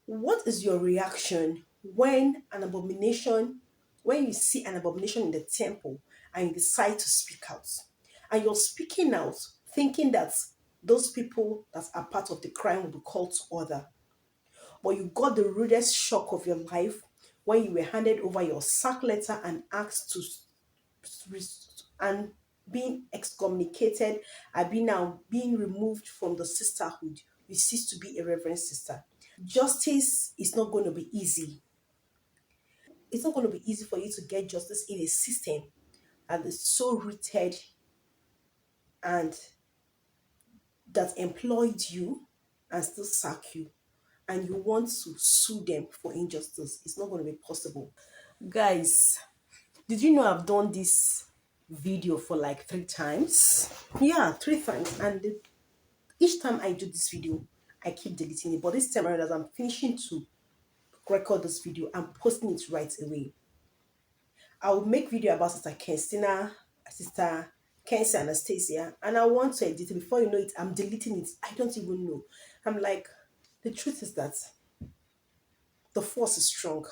What is your reaction when an abomination, when you see an abomination in the temple and you decide to speak out? And you're speaking out thinking that those people that are part of the crime will be called to order. But you got the rudest shock of your life when you were handed over your sack letter and asked to and being excommunicated and being removed from the sisterhood. You cease to be a reverend sister. Justice is not going to be easy. It's not going to be easy for you to get justice in a system that is so rooted and that employed you and still sack you, and you want to sue them for injustice. It's not going to be possible. Guys, did you know I've done this video for like 3 times? Yeah, 3 times. And each time I do this video, I keep deleting it. But this time around, as I'm finishing to record this video, I'm posting it right away. I'll make video about Sister Kenstina, Sister Kensi Anastasia, and I want to edit it. Before you know it, I'm deleting it. I don't even know. I'm like, the truth is that the force is strong.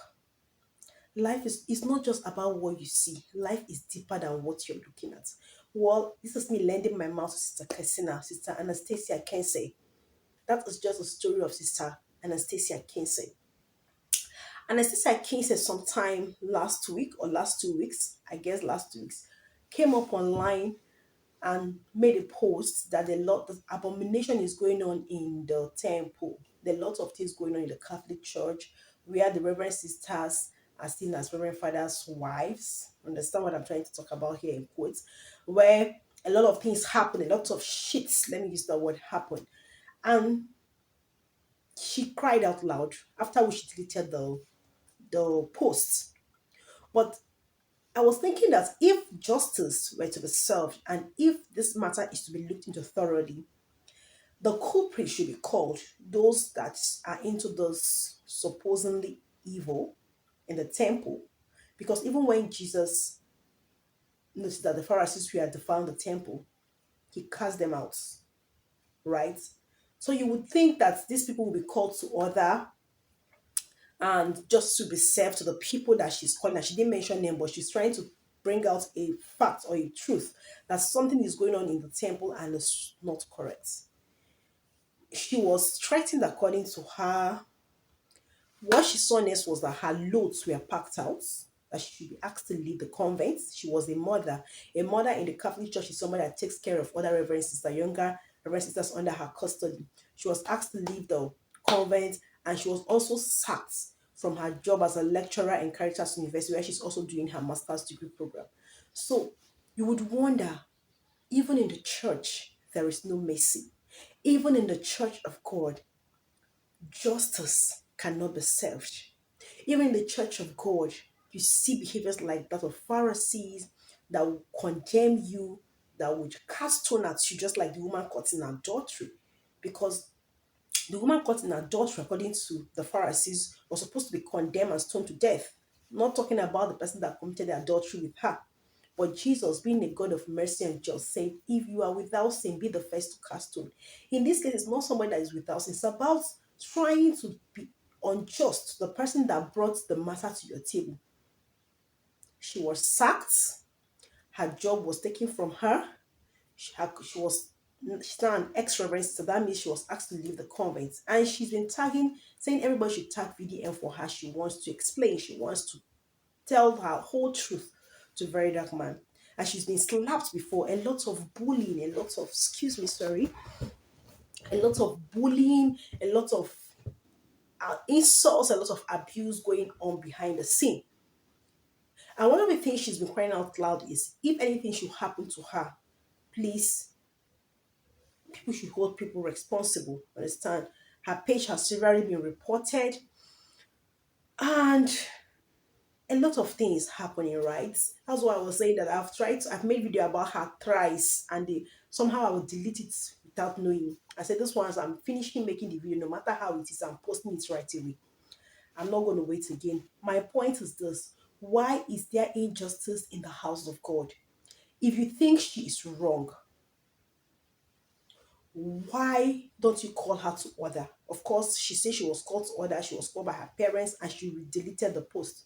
Life is not just about what you see. Life is deeper than what you're looking at. Well, this is me lending my mouth to Sister Kensina, Sister Anastasia Kensi. That is just a story of Sister Anastasia Kensi. Anastasia Kensi sometime last week or last 2 weeks, I guess last 2 weeks, came up online and made a post that a lot of abomination is going on in the temple. There are lots of things going on in the Catholic Church where the Reverend sisters are seen as Reverend Fathers' wives. Understand what I'm trying to talk about here in quotes? Where a lot of things happen, a lot of shits, let me use the word happen. And she cried out loud after which she deleted the post. But I was thinking that if justice were to be served and if this matter is to be looked into thoroughly, the culprit should be called, those that are into those supposedly evil in the temple. Because even when Jesus noticed that the Pharisees were defiling the temple, he cast them out, right? So you would think that these people will be called to order and just to be served to the people that she's calling. And she didn't mention them, but she's trying to bring out a fact or a truth that something is going on in the temple and it's not correct. She was threatened according to her. What she saw next was that her loads were packed out, that she should be asked to leave the convent. She was a mother. A mother in the Catholic Church is somebody that takes care of other reverend sisters, younger reverend sisters under her custody. She was asked to leave the convent and she was also sacked from her job as a lecturer in Caritas University, where she's also doing her master's degree program. So you would wonder, even in the church, there is no mercy. Even in the church of God, justice cannot be served. Even in the church of God, you see behaviors like that of Pharisees that will condemn you, that would cast stone at you, just like the woman caught in adultery. Because the woman caught in adultery, according to the Pharisees, was supposed to be condemned and stoned to death. Not talking about the person that committed the adultery with her. But Jesus, being a God of mercy and just, said, if you are without sin, be the first to cast stone. In this case, it's not someone that is without sin. It's about trying to be unjust to the person that brought the matter to your table. She was sacked. Her job was taken from her. She's now an ex-reverend, so that means she was asked to leave the convent. And she's been tagging, saying everybody should tag VDM for her. She wants to explain. She wants to tell her whole truth to very dark man. And she's been slapped before. A lot of bullying, a lot of, excuse me, sorry, a lot of bullying, a lot of insults, a lot of abuse going on behind the scene. And one of the things she's been crying out loud is if anything should happen to her, please, people should hold people responsible. Understand? Her page has severely been reported, and a lot of things happening, right? That's why I was saying that I've made video about her thrice, and somehow I will delete it without knowing. I said this once I'm finishing making the video, no matter how it is, I'm posting it right away. I'm not going to wait again. My point is this: why is there injustice in the house of God? If you think she is wrong, Why don't you call her to order? Of course, she said she was called to order, she was called by her parents, and she deleted the post.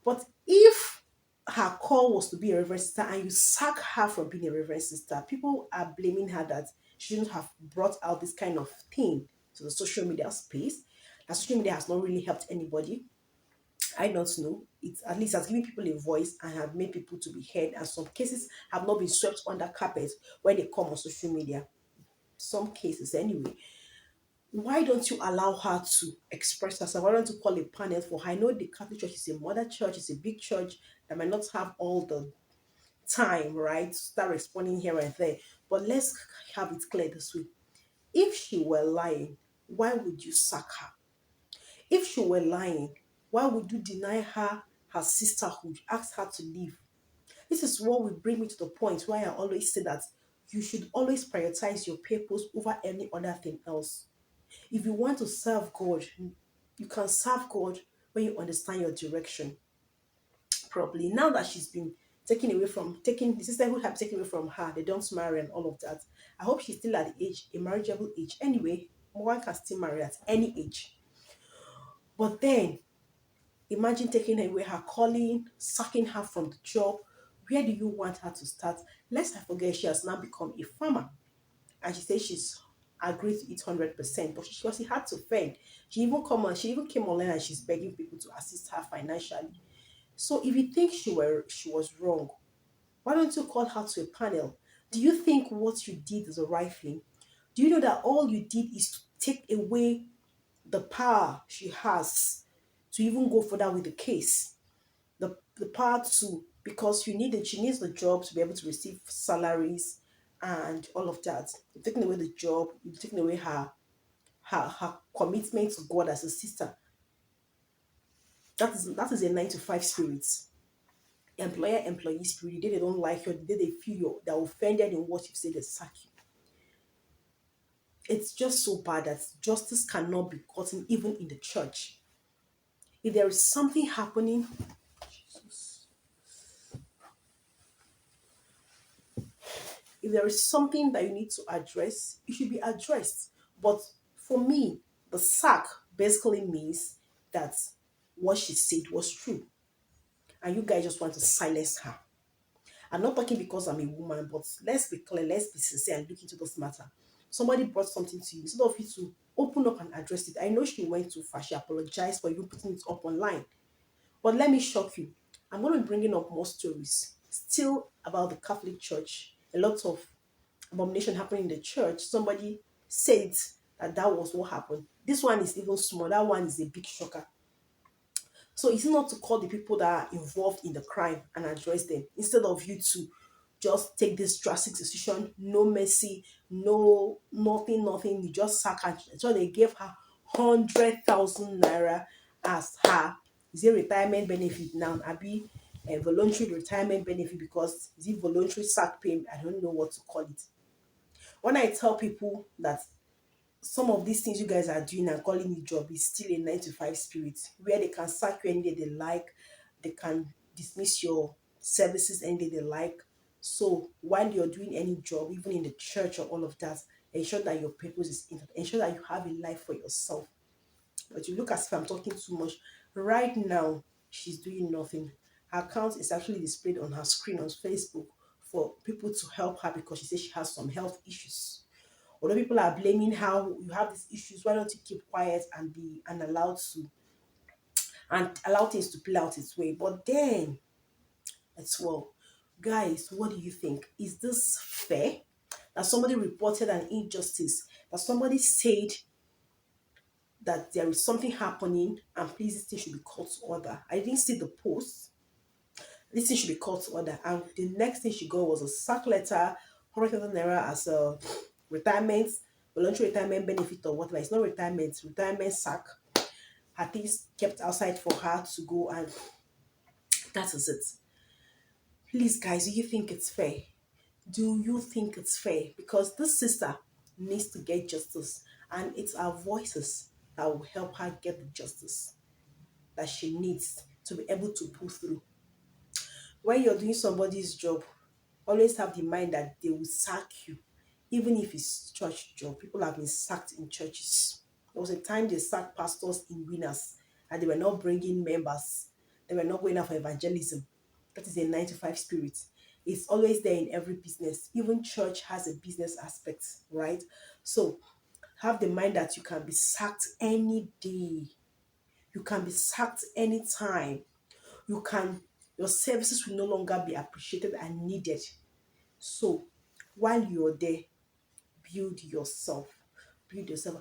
But if her call was to be a reverend sister and you sack her from being a reverend sister, people are blaming her that she shouldn't have brought out this kind of thing to the social media space. That social media has not really helped anybody. I don't know. It at least has given people a voice and have made people to be heard. And some cases have not been swept under carpet when they come on social media. Some cases, anyway. Why don't you allow her to express herself? Why don't you call a panel for her? I know the Catholic Church is a mother church, it's a big church that might not have all the time, right, to start responding here and there. But let's have it clear this way. If she were lying, why would you sack her? If she were lying, why would you deny her her sisterhood, ask her to leave? This is what will bring me to the point where I always say that you should always prioritize your purpose over any other thing else. If you want to serve God, you can serve God when you understand your direction properly. Now that she's been taken away from taking the sisterhood have taken away from her, they don't marry and all of that. I hope she's still at the age, a marriageable age. Anyway, one can still marry at any age. But then imagine taking away her calling, sacking her from the job. Where do you want her to start? Let's not forget she has now become a farmer. And she says she's agreed to it 100%, but she had to fend. She even came online and she's begging people to assist her financially. So if you think she was wrong, why don't you call her to a panel? Do you think what you did is the right thing? Do you know that all you did is to take away the power she has to even go further with the case? The power to, because she needs the job to be able to receive salaries and all of that. You're taking away the job, you're taking away her commitment to God as a sister. That is a 9 to 5 spirit. Employer employee spirit. The day they don't like you, the day they feel they're offended in what you say, they sack you. It's just so bad that justice cannot be gotten even in the church. If there is something happening, if there is something that you need to address, it should be addressed. But for me, the sack basically means that what she said was true. And you guys just want to silence her. I'm not talking because I'm a woman, but let's be clear, let's be sincere and look into this matter. Somebody brought something to you. Instead of you to open up and address it, I know she went too far. She apologized for even putting it up online. But let me shock you. I'm going to be bringing up more stories still about the Catholic Church. A lot of abomination happening in the church. Somebody said that was what happened. This one is even small. That one is a big shocker. So it's not to call the people that are involved in the crime and address them instead of you to just take this drastic decision, no mercy, no nothing, nothing. You just sack her. So they gave her 100,000 naira as her, is it retirement benefit now? Abi a voluntary retirement benefit, because is it voluntary sack payment? I don't know what to call it. When I tell people that some of these things you guys are doing and calling it job is still a 9 to 5 spirit, where they can sack you any day they like, they can dismiss your services any day they like. So while you're doing any job, even in the church or all of that, ensure that your purpose is in, ensure that you have a life for yourself. But you look as if I'm talking too much. Right now, she's doing nothing. Her account is actually displayed on her screen on Facebook for people to help her because she says she has some health issues. Although people are blaming how you have these issues, why don't you keep quiet and be and allowed to and allow things to play out its way? But then as well, guys, what do you think? Is this fair? That somebody reported an injustice, that somebody said that there is something happening and please this thing should be called to order. I didn't see the post. This thing should be called to order. And the next thing she got was a sack letter, 100,000 naira as a retirement, voluntary retirement benefit or whatever. It's not retirement, it's retirement sack. Her things kept outside for her to go, and that is it. Please, guys, do you think it's fair? Do you think it's fair? Because this sister needs to get justice, and it's our voices that will help her get the justice that she needs to be able to pull through. When you're doing somebody's job, always have the mind that they will sack you Even if it's church job, people have been sacked in churches. There was a time they sacked pastors in winners and they were not bringing members. They were not going out for evangelism. That is a 9 to 5 spirit. It's always there in every business. Even church has a business aspect, right? So have the mind that you can be sacked any day. You can be sacked anytime. You can, your services will no longer be appreciated and needed. So while you're there, build yourself. Build yourself.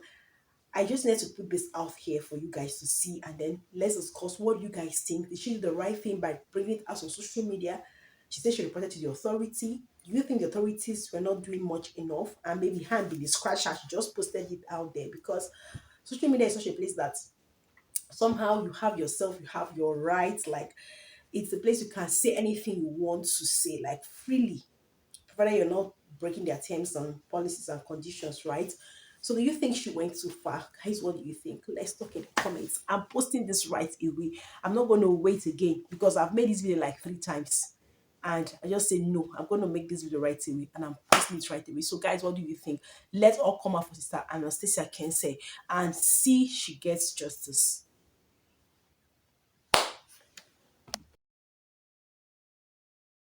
I just need to put this out here for you guys to see, and then let's discuss what you guys think. Did she do the right thing by bringing it out on social media? She said she reported to the authority. Do you think the authorities were not doing much enough? And maybe hand be the scratch and she just posted it out there, because social media is such a place that somehow you have yourself, you have your rights. Like, it's a place you can say anything you want to say, like freely, provided you're not breaking their terms and policies and conditions, right? So do you think she went too far? Guys, what do you think? Let's talk in the comments. I'm posting this right away. I'm not going to wait again because I've made this video like 3 times. And I just say, no, I'm going to make this video right away. And I'm posting it right away. So guys, what do you think? Let's all come out for Sister Anastasia Kensei and see she gets justice.